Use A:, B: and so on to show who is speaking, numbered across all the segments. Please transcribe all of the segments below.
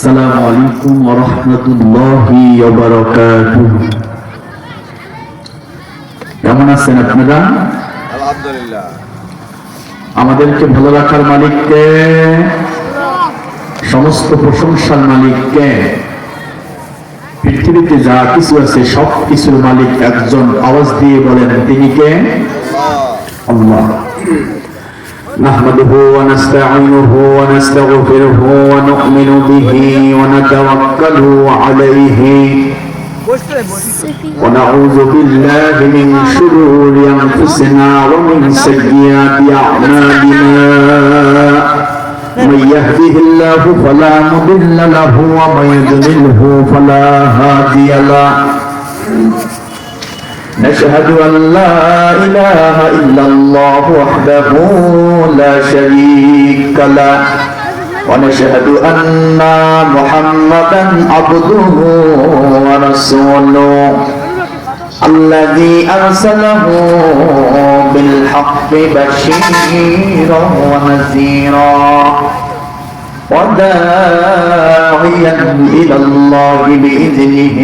A: আসসালামু আলাইকুম ওয়া রাহমাতুল্লাহি ওয়া বারাকাতুহু। কেমন আছেন আপনারা?
B: আলহামদুলিল্লাহ।
A: আমাদেরকে ভালো রাখার মালিক কে? সমস্ত প্রশংসার মালিক কে? পৃথিবীতে যা কিছু আছে সব কিছুর মালিক একজন। আওয়াজ দিয়ে বলেন তিনি কে? আল্লাহ। نحمده ونستعينه ونستغفره ونؤمن به ونتوكل عليه ونعوذ بالله من شرور أنفسنا ومن سيئات أعمالنا من يهده الله فلا مضل له ومن يضلله فلا هادي له نشهد أن لا إله إلا الله وحده لا شريك له ونشهد أن محمدا عبده ورسوله الذي أرسله بالحق بشيرا ونذيرا وداعيا إلى الله بإذنه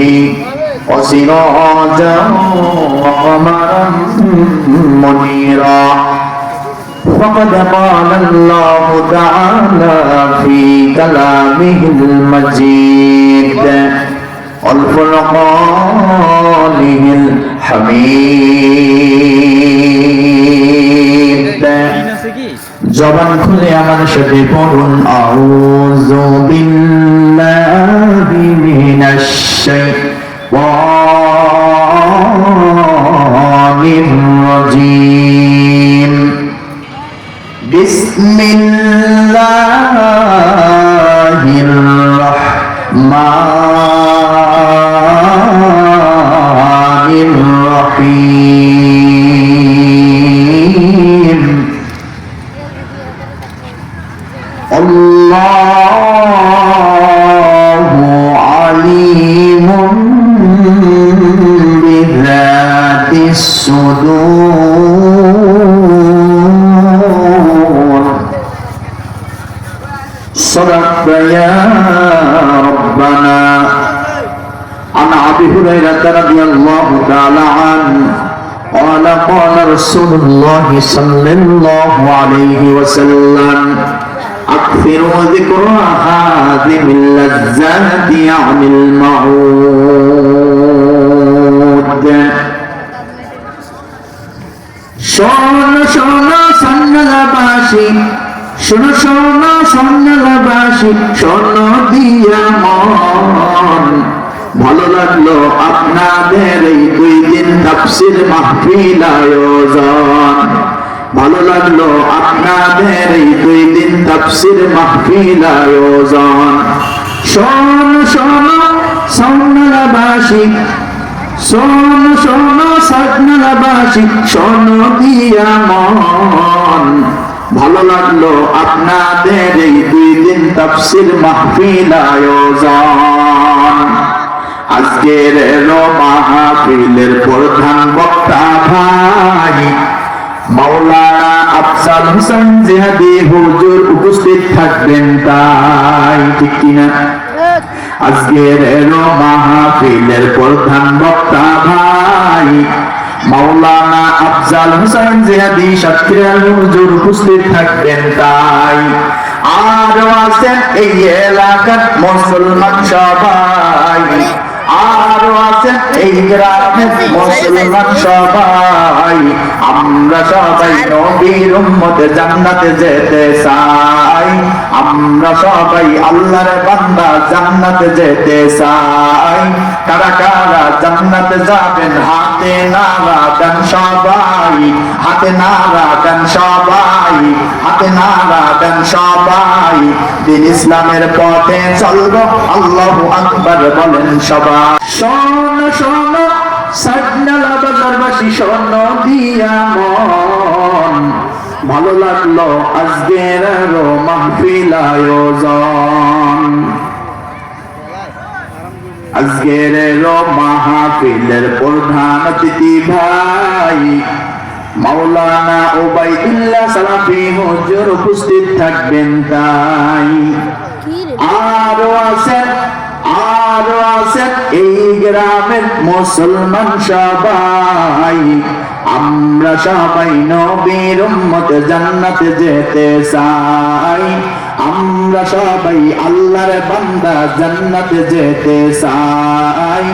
A: وسراجا وقمرا منيرا فقد قال الله تعالى في كلامه المجيد والفرقانه الحميد জবান খুলে আমার সাথে পড়ুন আউযু বিল্লাহি মিনাশ শাইতানির রাজীম বিসমিল্লাহির রাহমানির রহিম আল্লাহু আলিমুন বিযাতিস সুদূর صدقت يا ربنا. عن أبي هريرة رضي الله تعالى عنه قال قال رسول الله صلى الله عليه وسلم أكثروا ذكر هذه اللذات عن الموت. শোনো শোনো সন্ন্যাসবাসী, শোনো শোনো সন্ন্যাসবাসী, শোনো দিয়া মন। ভালো লাগলো আপনাদের এই 2 দিন তাফসীর মাহফিল আয়োজন। ভালো লাগলো আপনাদের এই 2 দিন তাফসীর মাহফিল আয়োজন। শোনো শোনো সন্ন্যাসবাসী, শোনো শোনো সন্ন্যাসবাসী, শোনো দিয়া মন। ভালো লাগলো আপনাদের এই 2 দিন তাফসীর মাহফিল আয়োজন। আজকের মাহফিলের প্রধান বক্তা ভাই মাওলানা আফজাল হোসেন জিহাদি হুজুর উপস্থিত থাকবেন, তাই ঠিক কিনা? আজকের মাহফিলের প্রধান বক্তা ভাই মাওলানা আফজাল হোসেন জিহাদি সাতক্ষীরার হুজুর উপস্থিত থাকবেন, তাই আরো আছেন এই এলাকার মুসলমান সবাই, আরো আছেন এই গ্রামের মুসলমান সবাই। আমরা সবাই নবীর উম্মতে জান্নাতে যেতে চাই, আমরা সবাই আল্লাহর বান্দা জান্নাতে যেতে চাই। কারা কারা জান্নাতে যাবেন হাতে নাড়া দেন সবাই, হাতে নাড়া দেন সবাই, হাতে নাড়া দেন সবাই। দিন ইসলামের পথে চলবো আল্লাহু আকবার বলেন সবাই। শোনো শোনো সাজনালা বাজারবাসী, শোনো দিয়া মন। ভালো লাগলো আজকের মাহফিল আয়োজন। আজকের মাহফিলের প্রধান অতিথি ভাই মাওলানা ওবাইদুল্লাহ সালাফি হুজুর উপস্থিত থাকবেন, তাই আরো আছেন এই গ্রামের মুসলমান সবাই, আমরা সবাই নবীর উম্মত জান্নাতে যেতে চাই, আমরা সবাই আল্লাহর বান্দা জান্নাতে যেতে চাই।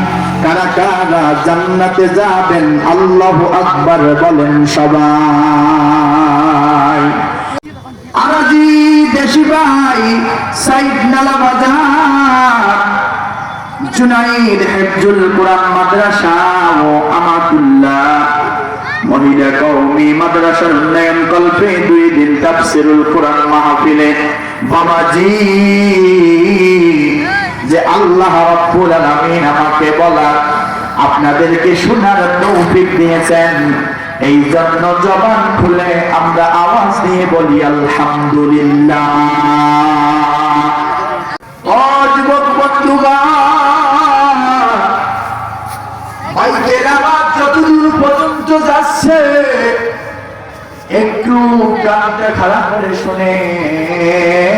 A: কারা কারা জান্নাতে যাবেন আল্লাহু আকবার বলেন সবাই। আরাজি দেশি ভাই সাইদ নালা বাজার জুনাইদ হিফজুল কোরআন মাদ্রাসা ও আমাতুল্লাহ মহিলা কওমি মাদ্রাসার উন্নয়ন কল্পে 2 দিন তাফসীরুল কোরআন মাহফিলে বাবাজি যে আল্লাহ রাব্বুল আলামিন আমাকে বলা আপনাদেরকে শোনার তৌফিক দিয়েছেন, এই জন্য জবান খুলে আমরা আওয়াজ দিয়ে বলি আলহামদুলিল্লাহ। ও যুবক বন্ধুগণ, মাইকের আওয়াজ যতদূর পর্যন্ত যাচ্ছে একটু কানটা খারাপ করে শুনেন।